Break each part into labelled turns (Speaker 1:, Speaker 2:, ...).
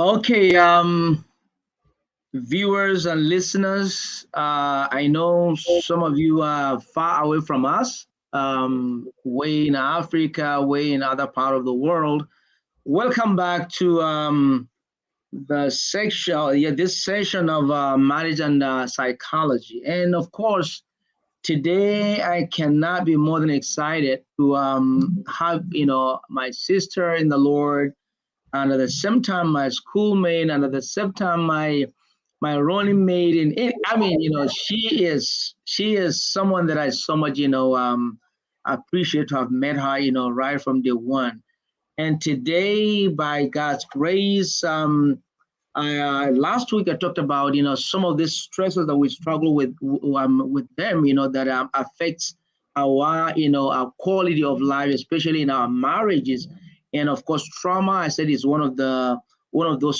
Speaker 1: Okay, viewers and listeners, I know some of you are far away from us, way in Africa, way in other part of the world. Welcome back to the section, yeah, this session of marriage and psychology. And of course, today I cannot be more than excited to have my sister in the Lord, and at the same time my schoolmate, and at the same time my running mate. And I mean, she is someone that I so much appreciate to have met her, right from day one. And today, by God's grace, last week I talked about some of these stresses that we struggle with them, that affects our quality of life, especially in our marriages. And of course, trauma, I said, is one of those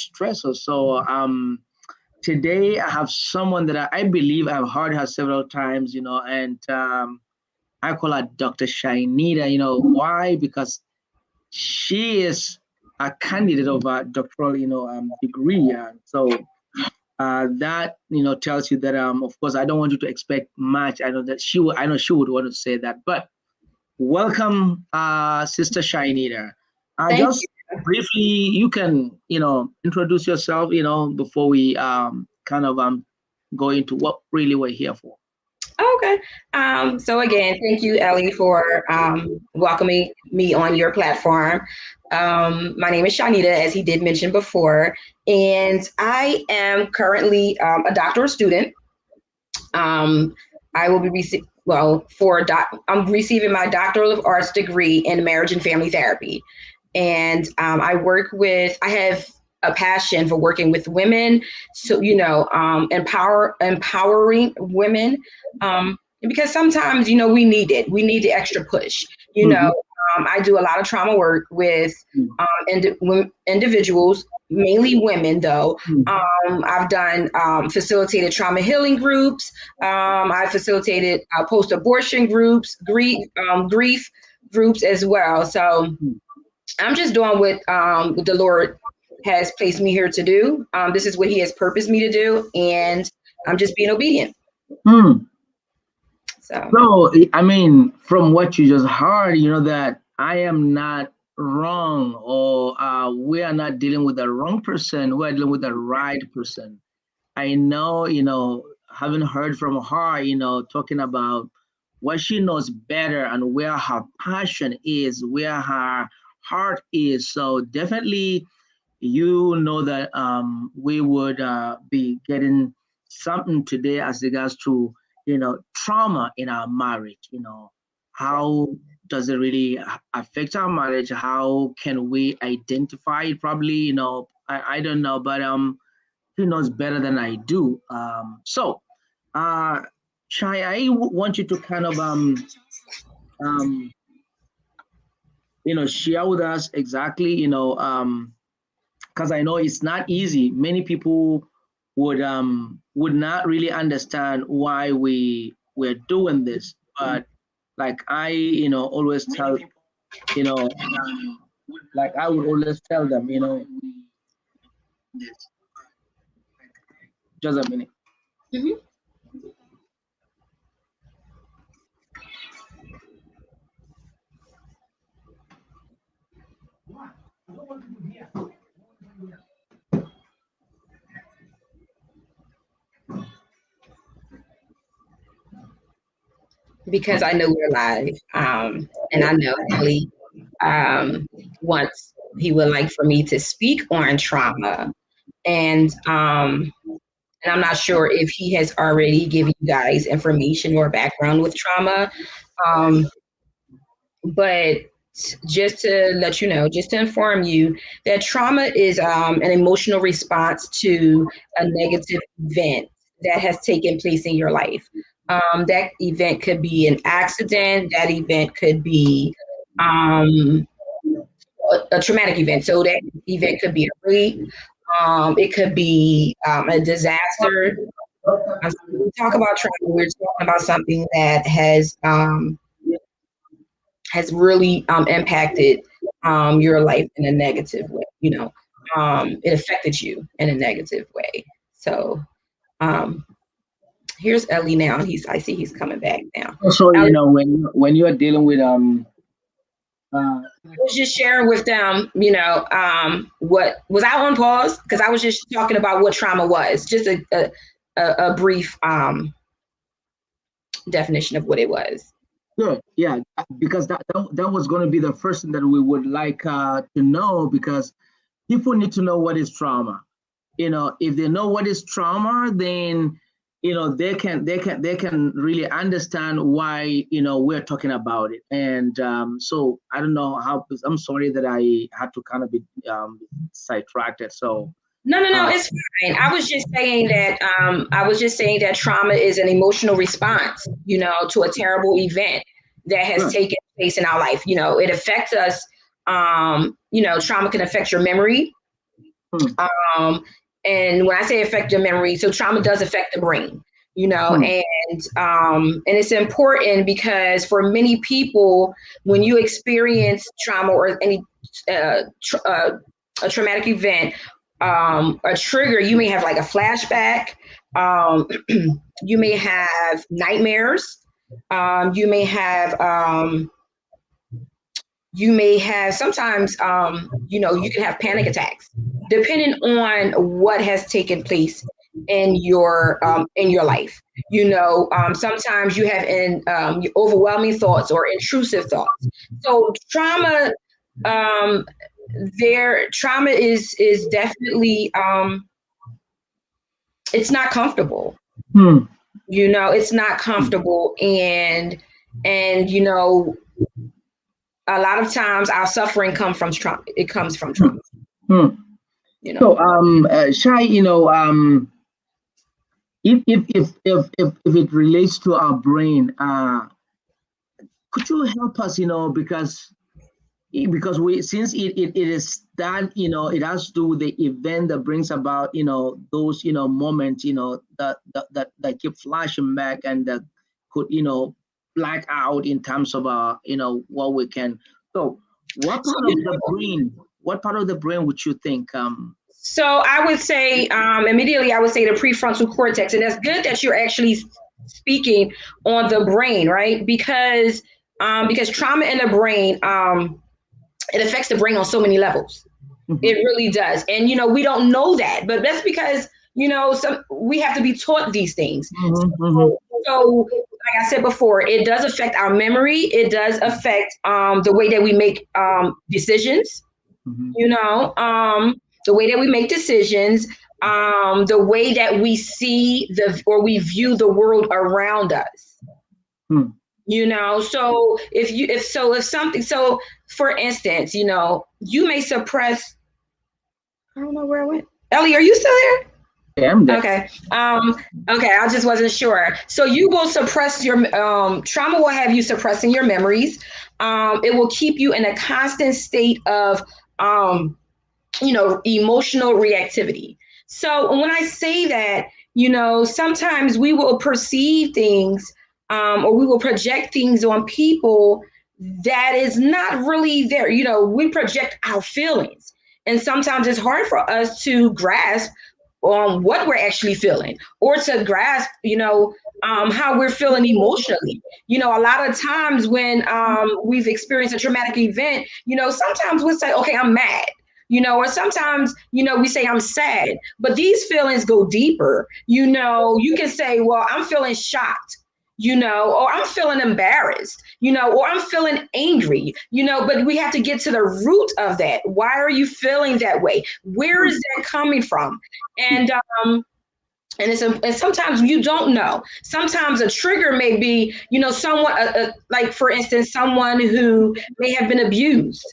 Speaker 1: stressors. So today I have someone that I believe I've heard her several times, and I call her Dr. Shainita. Why? Because she is a candidate of a doctoral, degree. So that tells you that of course I don't want you to expect much. I know she would want to say that. But welcome, Sister Shainita.
Speaker 2: Thank
Speaker 1: Just briefly, you can introduce yourself, before we kind of go into what really we're here for.
Speaker 2: you. Okay. So again, thank you, Ellie, for welcoming me on your platform. My name is Shanita, as he did mention before, and I am currently a doctoral student. I will be I'm receiving my doctoral of arts degree in marriage and family therapy, and I have a passion for working with women, so empowering women, because sometimes we need the extra push.
Speaker 1: Mhm.
Speaker 2: I do a lot of trauma work with individuals, mainly women though.
Speaker 1: Mhm.
Speaker 2: I've done facilitated trauma healing groups. I facilitated post-abortion groups, grief groups as well. So I'm just doing what the Lord has placed me here to do. This is what He has purposed me to do, and I'm just being obedient.
Speaker 1: Hmm.
Speaker 2: So,
Speaker 1: So, I mean, from what you just heard, that I am not wrong, or we are not dealing with the wrong person. We are dealing with the right person. I know, having heard from her, talking about what she knows better and where her passion is, where her heart is. So definitely, that we would be getting something today as regards to trauma in our marriage. How does it really affect our marriage? How can we identify it? Probably, I don't know, but he knows better than I do. So uh Shai, want you to kind of um share with us exactly, because I know it's not easy. Many people would not really understand why we're doing this. But like I always tell, like I would always tell them, just a minute.
Speaker 2: mhm. Because I know we're live, and I know Ellie wants he would like for me to speak on trauma, and I'm not sure if he has already given you guys information or background with trauma, um, but just to let you know, just to inform you that trauma is an emotional response to a negative event that has taken place in your life. That event could be an accident, that event could be um, a traumatic event. So that event could be a rape, it could be a disaster. So when we talk about trauma, we're talking about something that has really impacted your life in a negative way. it affected you in a negative way. So here's Ellie now. I see he's coming back now.
Speaker 1: So
Speaker 2: Ellie,
Speaker 1: when you are dealing with
Speaker 2: I was just sharing with them, what was I on pause? Because I was just talking about what trauma was, just a brief definition of what it was.
Speaker 1: Good, yeah, because that was going to be the first thing that we would like to know, because people need to know what is trauma. If they know what is trauma, then they can really understand why we're talking about it. And so I don't know how. I'm sorry that I had to kind of be sidetracked. So
Speaker 2: no, it's fine. I was just saying that trauma is an emotional response, to a terrible event that has taken place in our life. It affects us. Trauma can affect your memory. And when I say affect your memory, so trauma does affect the brain, and it's important because for many people, when you experience trauma or any a traumatic event, a trigger, you may have like a flashback, you may have nightmares, you may have sometimes, you can have panic attacks, depending on what has taken place in your life. Sometimes you have overwhelming thoughts or intrusive thoughts. So trauma is definitely it's not comfortable. It's not comfortable, and a lot of times our suffering comes from trauma. It comes from trauma.
Speaker 1: So Shai, if it relates to our brain, could you help us, because since it is that, it has to do with the event that brings about, those, moments, that keep flashing back and that could, black out in terms of, what we can. So what part of the brain would you think?
Speaker 2: So I would say, immediately I would say the prefrontal cortex. And that's good that you're actually speaking on the brain, right? Because trauma in the brain, it affects the brain on so many levels. It really does. And, we don't know that, but that's because, we have to be taught these things. So like I said before, it does affect our memory. It does affect the way that we make decisions, the way that we make decisions, the way that we see or we view the world around us. So so for instance, you may suppress. I don't know where I went. Ellie, are you still there?
Speaker 1: Yeah, I'm there.
Speaker 2: Okay. Okay. I just wasn't sure. So you will suppress your trauma will have you suppressing your memories. It will keep you in a constant state of emotional reactivity. So when I say that, sometimes we will perceive things or we will project things on people that is not really there. We project our feelings. And sometimes it's hard for us to grasp what we're actually feeling or to grasp, how we're feeling emotionally. A lot of times when we've experienced a traumatic event, sometimes we'll say, okay, I'm mad. Or sometimes, we say I'm sad, but these feelings go deeper. You can say, well, I'm feeling shocked, or I'm feeling embarrassed, or I'm feeling angry, but we have to get to the root of that. Why are you feeling that way? Where is that coming from? And and sometimes you don't know. Sometimes a trigger may be, someone, like for instance, someone who may have been abused.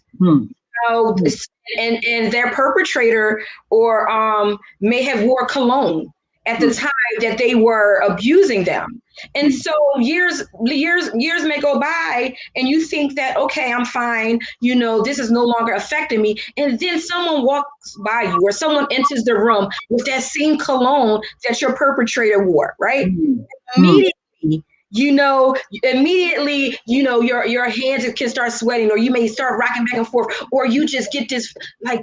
Speaker 2: And their perpetrator or may have wore cologne at the time that they were abusing them. And so years may go by and you think that, okay, I'm fine. This is no longer affecting me. And then someone walks by you or someone enters the room with that same cologne that your perpetrator wore, right? Immediately, your hands can start sweating, or you may start rocking back and forth, or you just get this like,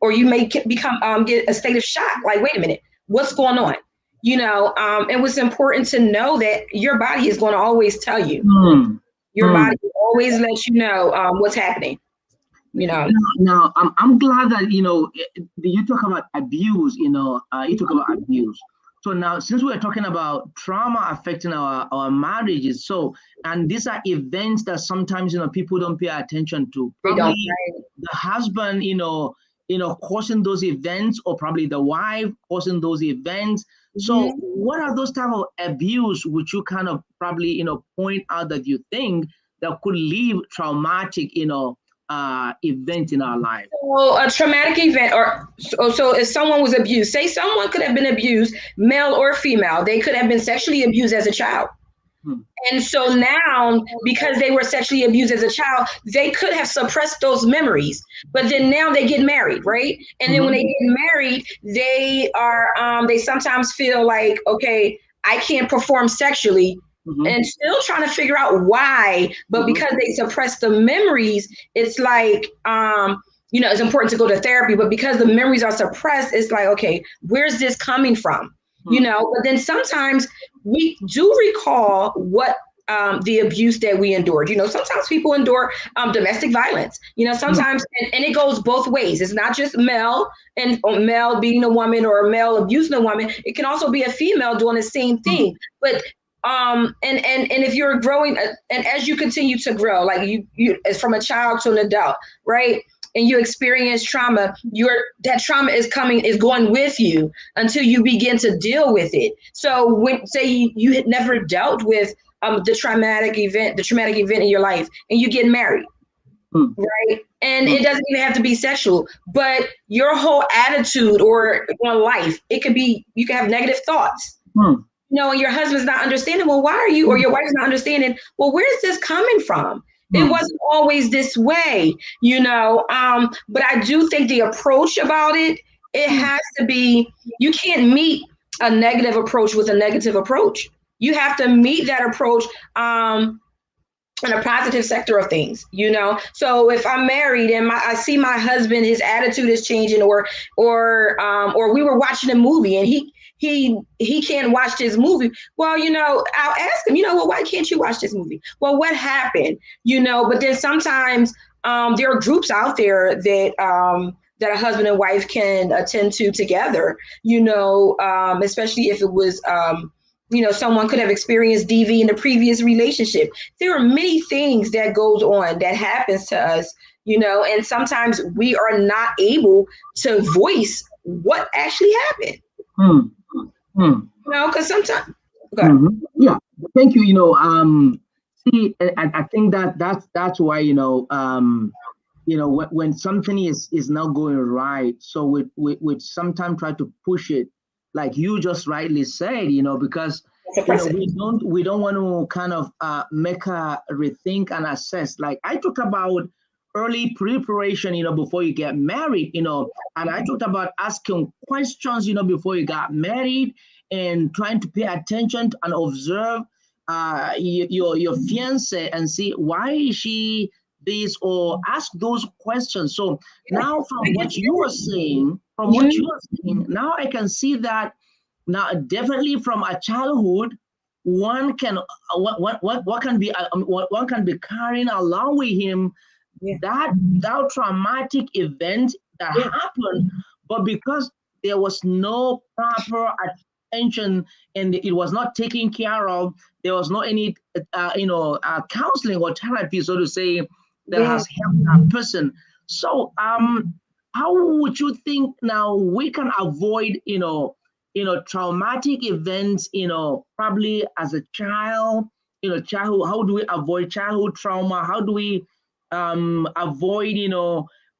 Speaker 2: or you may get a state of shock. Like, wait a minute, what's going on? And what's important to know that your body is going to always tell you. Your body will always let you know what's happening.
Speaker 1: Now I'm glad that you talk about abuse. You talk about abuse. So now, since we're talking about trauma affecting our marriages, and these are events that sometimes people don't pay attention to. Probably the husband, causing those events, or probably the wife causing those events. So what are those type of abuse which you kind of probably point out that you think that could leave traumatic event in our life?
Speaker 2: So a traumatic event, so if someone was abused, say someone could have been abused, male or female, they could have been sexually abused as a child. And so now, because they were sexually abused as a child, they could have suppressed those memories. But then now they get married, right? And then when they get married, they sometimes feel like, okay, I can't perform sexually. And still trying to figure out why, but because they suppress the memories, it's like, it's important to go to therapy, but because the memories are suppressed, it's like, okay, where's this coming from? But then sometimes we do recall what the abuse that we endured. Sometimes people endure domestic violence, sometimes, and it goes both ways. It's not just male beating a woman or a male abusing a woman. It can also be a female doing the same thing. But and if you're growing, and as you continue to grow, like you from a child to an adult, right? And you experience trauma, that trauma is going with you until you begin to deal with it. So when say you had never dealt with the traumatic event in your life, and you get married, right? And it doesn't even have to be sexual, but your whole attitude or on life, you can have negative thoughts. And your husband's not understanding, well, why are you, or your wife's not understanding, well, where's this coming from? It wasn't always this way, but I do think the approach about it has to be, you can't meet a negative approach with a negative approach. You have to meet that approach in a positive sector of things, So if I'm married and I see my husband, his attitude is changing, or we were watching a movie and he can't watch this movie. Well, I'll ask him, well, why can't you watch this movie? Well, what happened? But then sometimes there are groups out there that a husband and wife can attend to together, especially if it was someone could have experienced DV in the previous relationship. There are many things that goes on that happens to us, and sometimes we are not able to voice what actually happened. Because sometimes.
Speaker 1: Yeah, thank you. See, I think that's why when something is not going right, so we sometimes try to push it, like you just rightly said, because we don't want to kind of make a rethink and assess. Like I talked about early preparation, before you get married, and I talked about asking questions, before you got married, and trying to pay attention and observe your fiance and see why is she this, or ask those questions. So now from what you are saying, now I can see that now definitely from a childhood, one can what can be carrying along with him that traumatic event that happened, but because there was no proper attention and it was not taken care of, there was no any counseling or therapy, so to say, that has helped that person. So how would you think now we can avoid traumatic events, probably as a child, childhood? How do we avoid childhood trauma? How do we avoid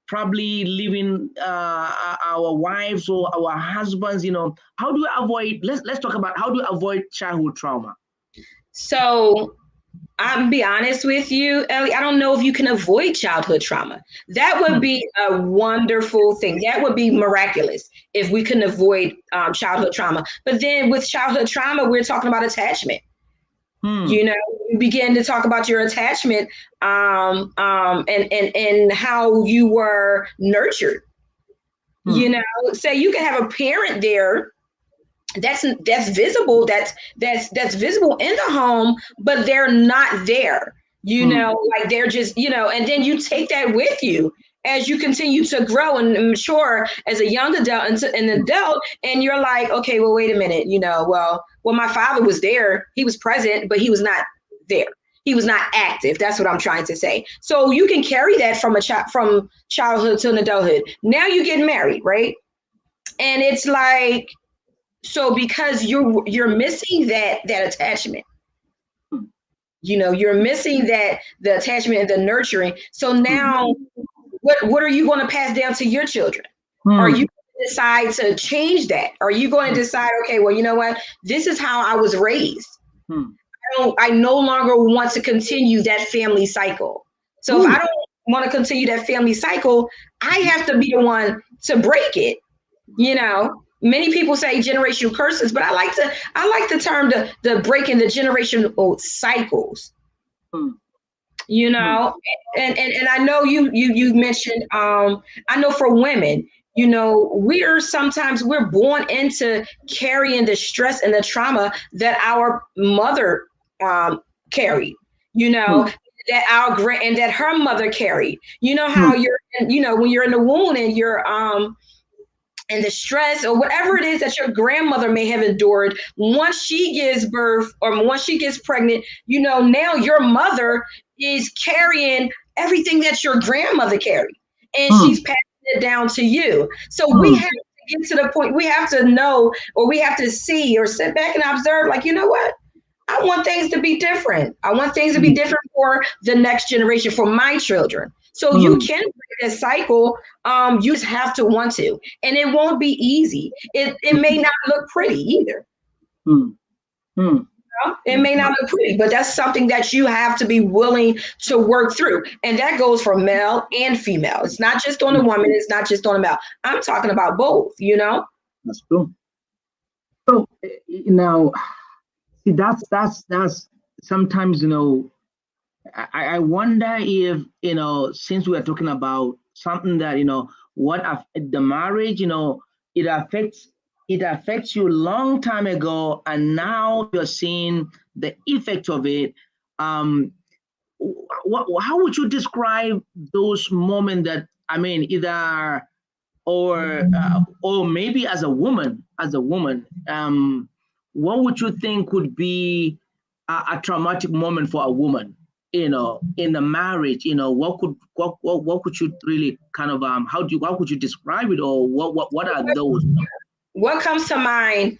Speaker 1: probably leaving our wives or our husbands? How do we avoid, let's talk about how do we avoid childhood trauma?
Speaker 2: So I'll be honest with you, Ellie, I don't know if you can avoid childhood trauma. That would be a wonderful thing. That would be miraculous if we can avoid childhood trauma. But then with childhood trauma, we're talking about attachment. You begin to talk about your attachment and how you were nurtured. You know, say you can have a parent there that's visible, that's visible in the home, but they're not there. You know, like they're just, you know, and then you take that with you as you continue to grow and mature as a young adult and an adult, and you're like, okay, well, wait a minute, you know, well, my father was there, he was present, but he was not there. He was not active. That's what I'm trying to say. So you can carry that from from childhood to an adulthood. Now you get married, right? And it's like, so because you're missing that attachment, you know, you're missing that the attachment and the nurturing. So now, what are you going to pass down to your children? Are you going to decide to change that? Are you going to decide, okay, well, you know what? This is how I was raised. I no longer want to continue that family cycle. So if I don't want to continue that family cycle, I have to be the one to break it. You know, many people say generational curses, but I like the term the breaking the generational cycles. You know, and I know you mentioned I know for women, you know, we're born into carrying the stress and the trauma that our mother carried, you know, that and that her mother carried. You know how you know, when you're in the womb and you're and the stress or whatever it is that your grandmother may have endured, once she gives birth or once she gets pregnant, you know, now your mother is carrying everything that your grandmother carried, and she's passing it down to you. So we have to get to the point, we have to know, or we have to see or sit back and observe, like, you know what? I want things to be different. I want things to be different for the next generation, for my children. So you can break this cycle. You just have to want to, and it won't be easy. It may not look pretty either. You know? It may not look pretty, but that's something that you have to be willing to work through. And that goes for male and female. It's not just on the woman. It's not just on the male. I'm talking about both, you know?
Speaker 1: That's true. So now, see, that's sometimes, you know, I wonder if, you know, since we are talking about something that, you know, the marriage, you know, it affects you long time ago, and now you're seeing the effect of it. How would you describe those moments that, I mean, either or maybe as a woman, what would you think could be a traumatic moment for a woman, you know, in the marriage? You know, what could you really kind of how could you describe it, or what are those?
Speaker 2: What comes to mind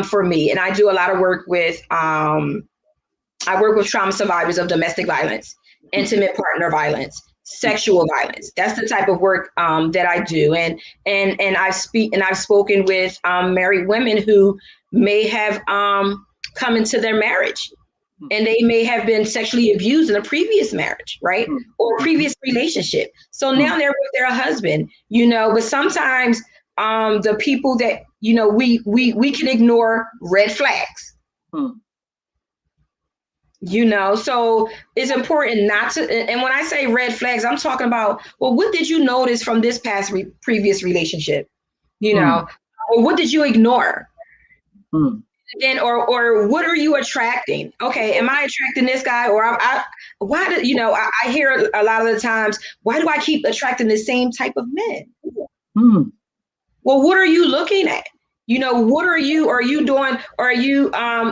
Speaker 2: for me, and I do a lot of work with I work with trauma survivors of domestic violence, intimate partner violence, sexual violence. That's the type of work that I do, and I've spoken with married women who may have come into their marriage, and they may have been sexually abused in a previous marriage, right, or a previous relationship. So now they're with their husband, you know. But sometimes the people that, you know, we can ignore red flags. You know, so it's important not to, and when I say red flags, I'm talking about, well, what did you notice from this previous relationship? You know, or what did you ignore? And or what are you attracting? Okay, am I attracting this guy, or why do, you know, I hear a lot of the times, why do I keep attracting the same type of men? Well, what are you looking at? You know, what are you doing? Are you,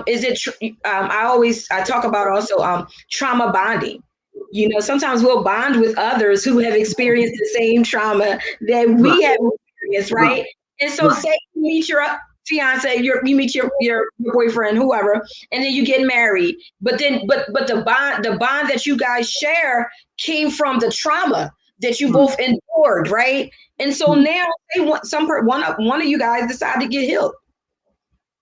Speaker 2: is it, I talk about also trauma bonding. You know, sometimes we'll bond with others who have experienced the same trauma that we have experienced, right? And so say you meet your fiance, you meet your boyfriend, whoever, and then you get married. But the bond that you guys share came from the trauma that you both endured, right? And so now they want one of you guys decide to get healed,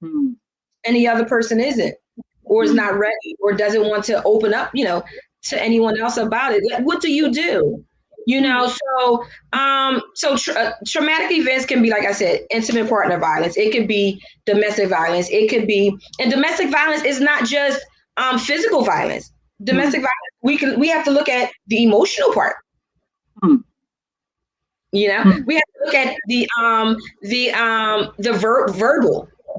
Speaker 2: and the other person isn't, or is not ready, or doesn't want to open up, you know, to anyone else about it. Like, what do? You know, so traumatic events can be, like I said, intimate partner violence. It could be domestic violence. It could be, and domestic violence is not just physical violence. Domestic violence, we have to look at the emotional part. You know, we have to look at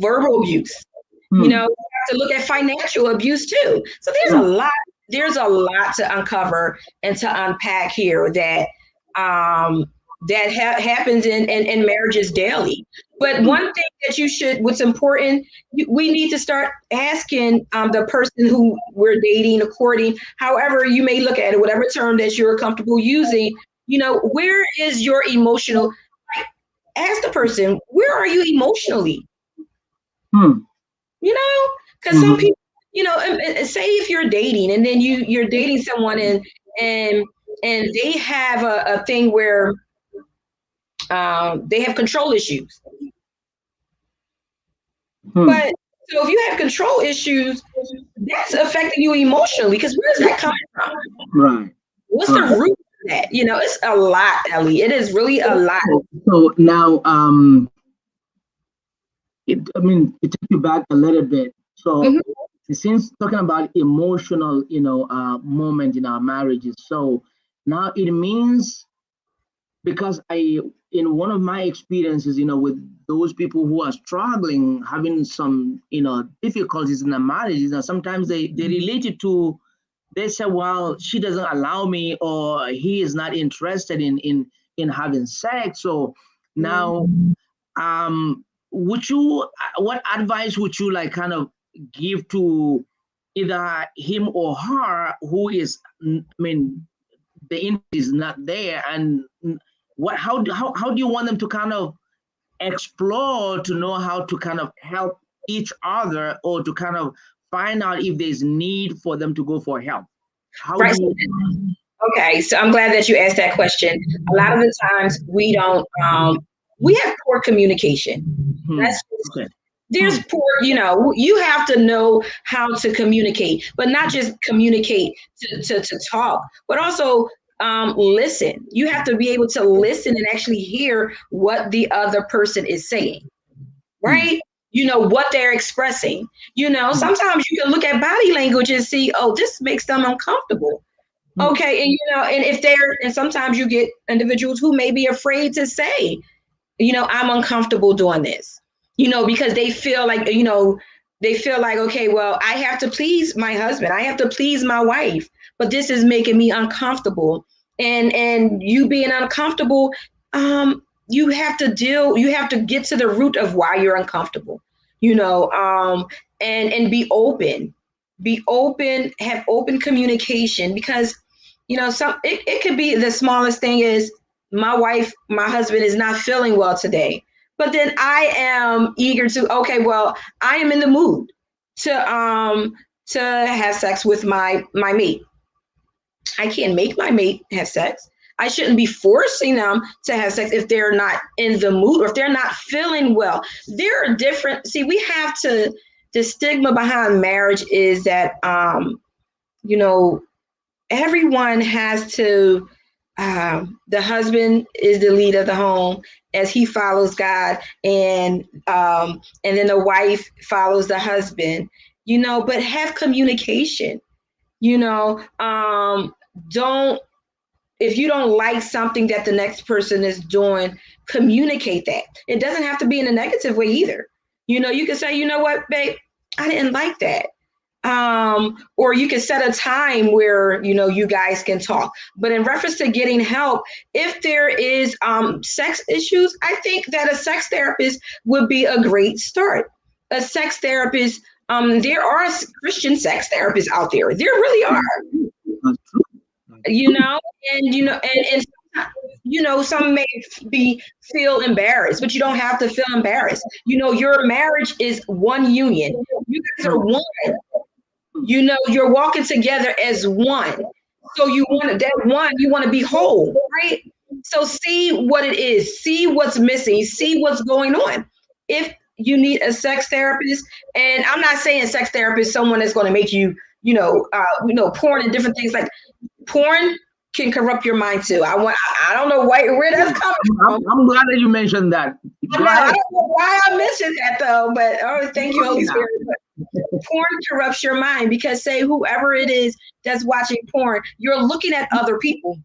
Speaker 2: verbal abuse. You know, we have to look at financial abuse too. So there's a lot to uncover and to unpack here that happens in marriages daily. But one thing that what's important, we need to start asking the person who we're dating or courting, however you may look at it, whatever term that you're comfortable using, you know, where is your emotional, like, ask the person, where are you emotionally? You know, because some people, you know, say if you're dating and then you're dating someone and they have a thing where they have control issues. But so if you have control issues, that's affecting you emotionally, because where's that coming from?
Speaker 1: Right.
Speaker 2: What's the root of that? You know, it's a lot, Ellie. It is really a lot.
Speaker 1: So now, it takes you back a little bit. So since talking about emotional, moment in our marriages, so now it means, because in one of my experiences, with those people who are struggling, having some, difficulties in their marriages, sometimes they relate it to, they say, well, she doesn't allow me, or he is not interested in having sex. So now, what advice would you like kind of give to either him or her who is, the interest is not there, and how do you want them to kind of explore to know how to kind of help each other, or to kind of find out if there's need for them to go for help?
Speaker 2: Right. Okay, so I'm glad that you asked that question. A lot of the times we don't, we have poor communication. There's poor, you have to know how to communicate, but not just communicate to talk, but also listen. You have to be able to listen and actually hear what the other person is saying, right? What they're expressing. Sometimes you can look at body language and see, oh, this makes them uncomfortable. Okay, and sometimes you get individuals who may be afraid to say, I'm uncomfortable doing this, because they feel like, okay, well, I have to please my husband, I have to please my wife, but this is making me uncomfortable. And you being uncomfortable, you have to get to the root of why you're uncomfortable, and be open, have open communication, because it could be the smallest thing is, my husband is not feeling well today, but then I am eager to, okay, well, I am in the mood to have sex with my mate. I can't make my mate have sex. I shouldn't be forcing them to have sex if they're not in the mood, or if they're not feeling well. There are different, the stigma behind marriage is that, everyone has to, the husband is the lead of the home as he follows God, and then the wife follows the husband, but have communication, if you don't like something that the next person is doing, communicate that. It doesn't have to be in a negative way either. You can say, you know what, babe, I didn't like that. Or you can set a time where, you guys can talk. But in reference to getting help, if there is sex issues, I think that a sex therapist would be a great start. A sex therapist, there are Christian sex therapists out there. There really are. Some may feel embarrassed, but you don't have to feel embarrassed. Your marriage is one union. You guys are one. You're walking together as one. So you want to be whole, right? So see what it is, see what's missing, see what's going on. If you need a sex therapist, and I'm not saying sex therapist, someone that's going to make you, porn and different things, like porn can corrupt your mind too. I don't know where that's coming from.
Speaker 1: I'm glad that you mentioned that.
Speaker 2: I don't know why I mentioned that though, but thank you, Holy Spirit. Porn corrupts your mind, because say whoever it is that's watching porn, you're looking at other people.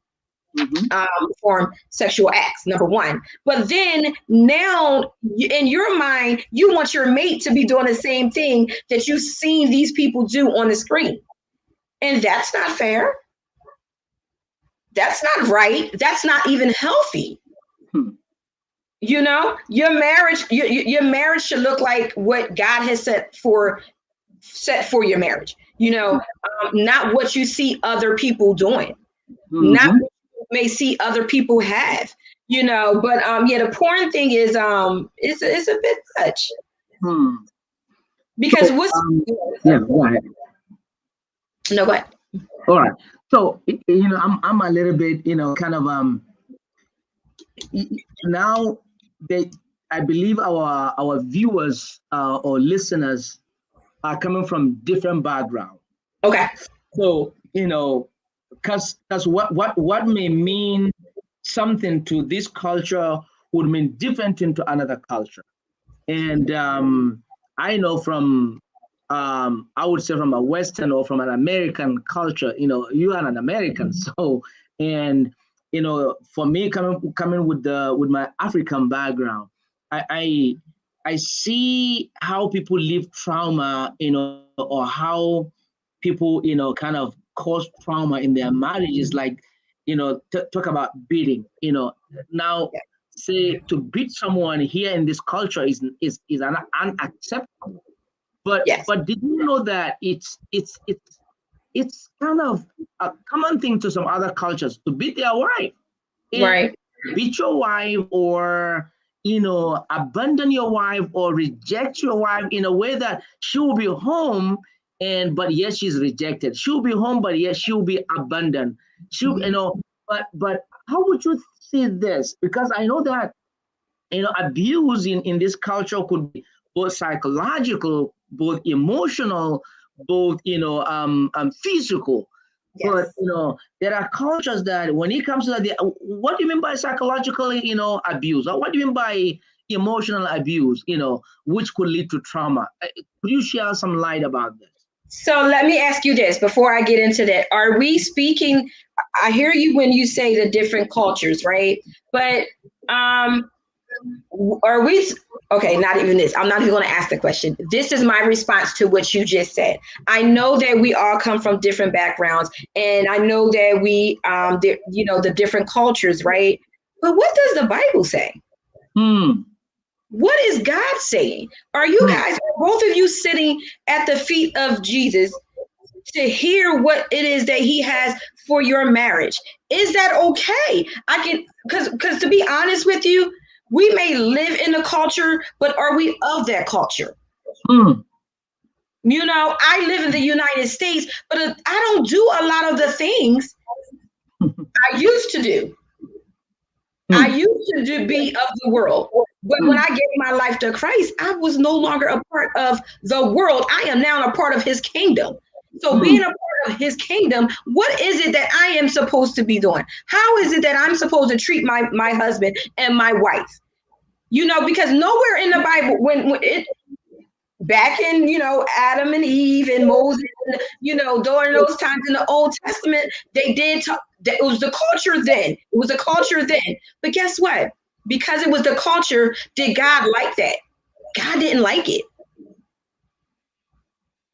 Speaker 2: perform sexual acts, number one. But then now in your mind, you want your mate to be doing the same thing that you've seen these people do on the screen. And that's not fair. That's not right. That's not even healthy. You know, your marriage should look like what God has set for your marriage. You know, not what you see other people doing, not what you may see other people have. You know, but yeah, the porn thing is it's a bit much. Because what's
Speaker 1: go ahead.
Speaker 2: No, go ahead.
Speaker 1: All right. So you know, I'm a little bit, you know, kind of now they, I believe our viewers or listeners are coming from different background.
Speaker 2: Okay.
Speaker 1: So, you know, because what may mean something to this culture would mean different thing to another culture. And I know from I would say from a Western or from an American culture, you know, you are an American, so, and you know, for me coming with my African background, I see how people live trauma, you know, or how people, you know, kind of cause trauma in their marriages, like, you know, talk about beating, you know. Now, say to beat someone here in this culture is unacceptable. But did you know that it's kind of a common thing to some other cultures to beat their wife?
Speaker 2: Right.
Speaker 1: Beat your wife, or you know, abandon your wife or reject your wife in a way that she will be home, and but yes, she's rejected. She'll be home, but yes, she'll be abandoned. She'll, you know, but how would you see this? Because I know that, you know, abuse in this culture could be both psychological, both emotional, both, you know, physical.
Speaker 2: Yes.
Speaker 1: But you know, there are cultures that when it comes to that, what do you mean by psychologically, you know, abuse? Or what do you mean by emotional abuse, you know, which could lead to trauma? Could you share some light about this?
Speaker 2: So let me ask you this before I get into that. Are we speaking? I hear you when you say the different cultures, right? But are we okay? Not even this. I'm not even going to ask the question. This is my response to what you just said. I know that we all come from different backgrounds, and I know that we, you know, the different cultures, right? But what does the Bible say? What is God saying? Are you guys, are both of you sitting at the feet of Jesus to hear what it is that he has for your marriage? Is that okay? I can, because to be honest with you, we may live in a culture, but are we of that culture? You know, I live in the United States, but I don't do a lot of the things I used to do. I used to be of the world. But when I gave my life to Christ, I was no longer a part of the world. I am now a part of his kingdom. So being a part of his kingdom, what is it that I am supposed to be doing? How is it that I'm supposed to treat my husband and my wife? You know, because nowhere in the Bible, when it back in, you know, Adam and Eve and Moses, you know, during those times in the Old Testament, they did talk, it was the culture then. It was the culture then. But guess what? Because it was the culture, did God like that? God didn't like it.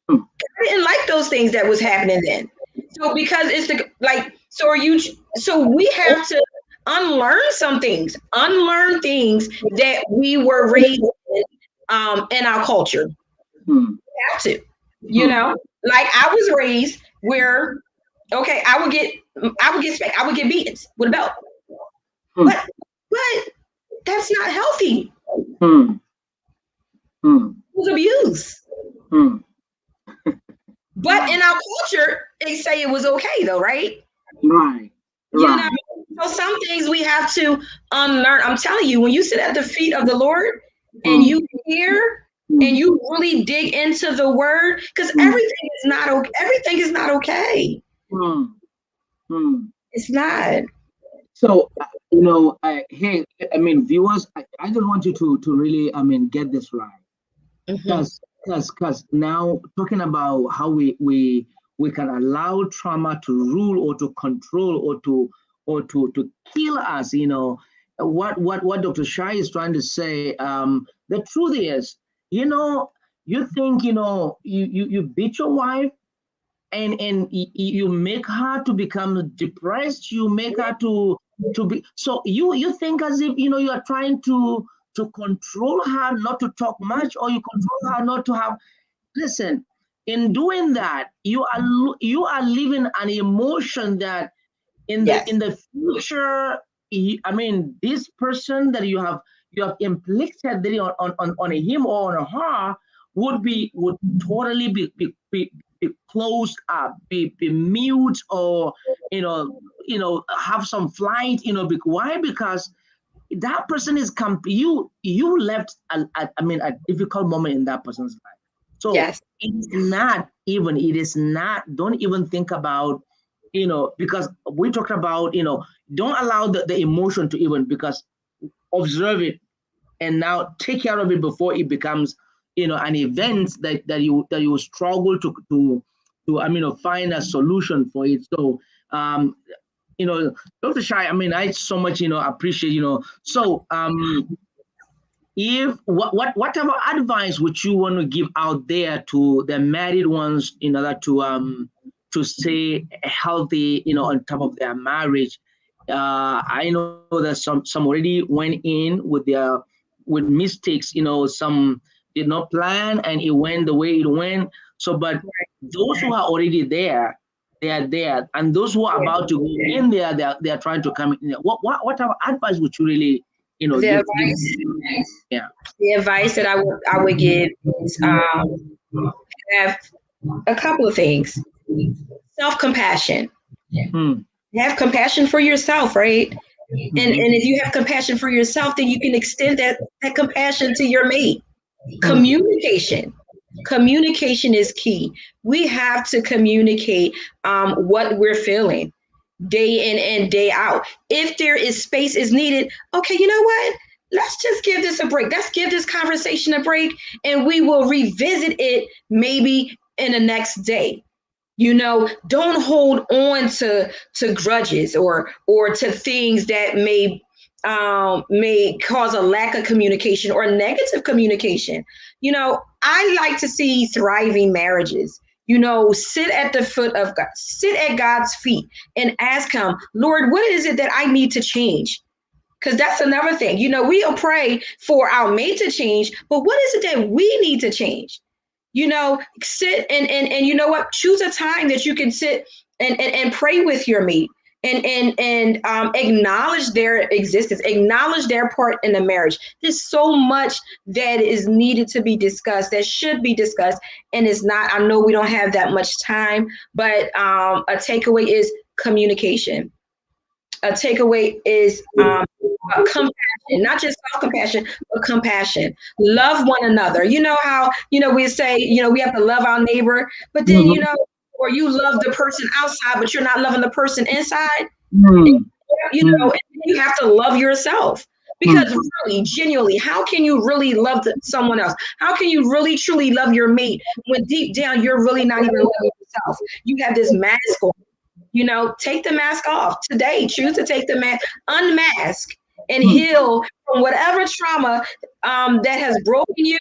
Speaker 2: God didn't like those things that was happening then. So because it's the like, so are you? So we have to unlearn some things, unlearn things that we were raised in our culture. We have to, you know, like I was raised where, okay, I would get spanked, I would get beatings with a belt, but that's not healthy. It was abuse. But in our culture, they say it was okay though, right?
Speaker 1: Right.
Speaker 2: You know, so some things we have to unlearn. I'm telling you, when you sit at the feet of the Lord and you hear and you really dig into the word, because everything is not okay. Everything is not okay. It's not.
Speaker 1: So, you know, hey, I mean, viewers, I just want you to really, I mean, get this right. Because now talking about how we can allow trauma to rule or to control or to kill us. What Dr. Shai is trying to say. The truth is, you think you beat your wife, and you make her to become depressed. You make her to be, so you think as if you are trying to control her not to talk much, or you control her not to have. Listen, in doing that, you are living an emotion that in
Speaker 2: Yes.
Speaker 1: the future, I mean, this person that you have inflicted on him or on her would totally be closed up, be mute, or have some flight. Why? Because that person is you left a difficult moment in that person's life. So
Speaker 2: Yes.
Speaker 1: it is not, don't even think about, because we talked about, don't allow the emotion to even, because observe it and now take care of it before it becomes, an event that you struggle to find a solution for it. So, you know, Dr. Shai, I so much, appreciate, so, if whatever advice would you want to give out there to the married ones in order to stay healthy, on top of their marriage. I know that some already went in with mistakes. Some did not plan and it went the way it went. So, but those who are already there, they are there, and those who are about to go in there, they are trying to come in. Whatever advice would you really,
Speaker 2: The
Speaker 1: give?
Speaker 2: advice,
Speaker 1: Yeah.
Speaker 2: the advice that I would give is have a couple of things. Self compassion.
Speaker 1: Hmm.
Speaker 2: Have compassion for yourself, right? And
Speaker 1: Mhm.
Speaker 2: if you have compassion for yourself, then you can extend that compassion to your mate.
Speaker 1: Hmm.
Speaker 2: Communication. Communication is key. We have to communicate what we're feeling day in and day out. If there is space is needed, okay, you know what? Let's just give this a break. Let's give this conversation a break, and we will revisit it maybe in the next day. Don't hold on to grudges or to things that may cause a lack of communication or negative communication. I like to see thriving marriages. Sit at the foot of God, sit at God's feet and ask him, Lord, what is it that I need to change? Because that's another thing. We'll pray for our mate to change, but what is it that we need to change? Sit and you know what? Choose a time that you can sit and pray with your mate and acknowledge their existence, acknowledge their part in the marriage. There's so much that is needed to be discussed, that should be discussed, and it's not. I know we don't have that much time, but a takeaway is communication. A takeaway is compassion, not just self-compassion, but compassion. Love one another. You know how, we say, we have to love our neighbor, but then,
Speaker 1: Mhm.
Speaker 2: or you love the person outside, but you're not loving the person inside.
Speaker 1: Mm,
Speaker 2: And
Speaker 1: mm,
Speaker 2: you have to love yourself.
Speaker 1: mm,
Speaker 2: Because really, genuinely, how can you really love someone else? How can you really, truly love your mate when deep down you're really not even loving yourself? You have this mask on. Take the mask off today. Choose to take the mask, unmask, and
Speaker 1: mm,
Speaker 2: heal from whatever trauma that has broken you.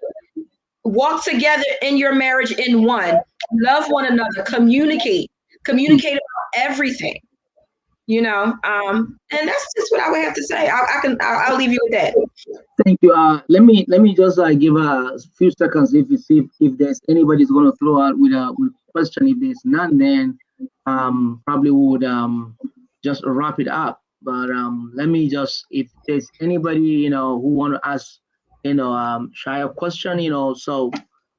Speaker 2: Walk together in your marriage in one. Love one another.
Speaker 1: mm.
Speaker 2: Communicate about everything. And that's just what I would have to say. I'll leave you with that.
Speaker 1: Thank you. Let me just give a few seconds if you see if there's anybody's going to throw out with a question. If there's none, then probably we would just wrap it up. But let me just, if there's anybody who want to ask Shy a question, so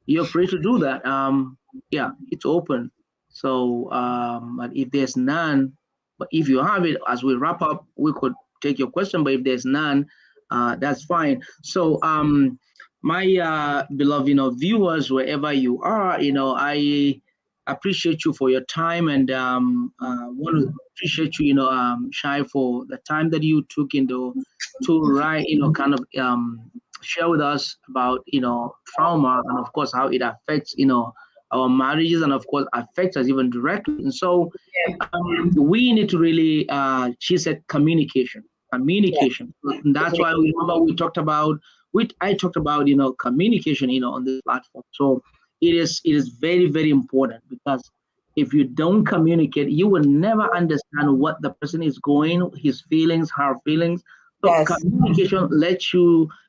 Speaker 1: you're free to do that. Yeah, it's open. So but if there's none, but if you have it, as we wrap up, we could take your question. But if there's none, that's fine. So, my beloved, viewers, wherever you are, I appreciate you for your time, and want to appreciate you, Shai, for the time that you took into to write, kind of share with us about, trauma, and of course how it affects, our marriages, and of course affect us even directly. And so we need to really, she said, communication. And that's why we talked about, I talked about, communication, on this platform. So it is very, very important, because if you don't communicate, you will never understand what the person is going, his feelings, her feelings. So communication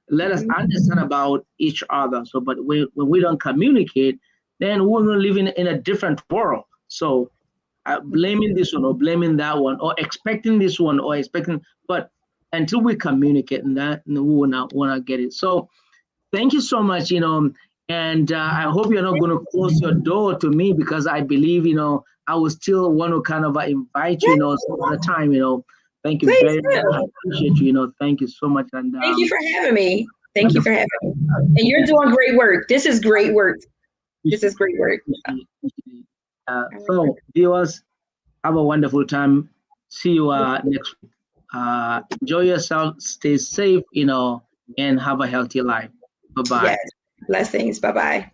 Speaker 1: let us understand about each other. So, but when we don't communicate, then we're living in a different world. So blaming this one or blaming that one, or expecting this one or expecting, but until we communicate, and that, we will not want to get it. So thank you so much, and I hope you're not going to close your door to me, because I believe, I will still want to kind of invite you, some other time, Thank you very much. I appreciate you, thank you so much. And
Speaker 2: thank you for having me. Thank you for having me. And you're doing great work. This is great work. This is great work.
Speaker 1: So viewers, have a wonderful time. See you next week. Enjoy yourself, stay safe, and have a healthy life. Bye-bye.
Speaker 2: Yes. Blessings. Bye-bye.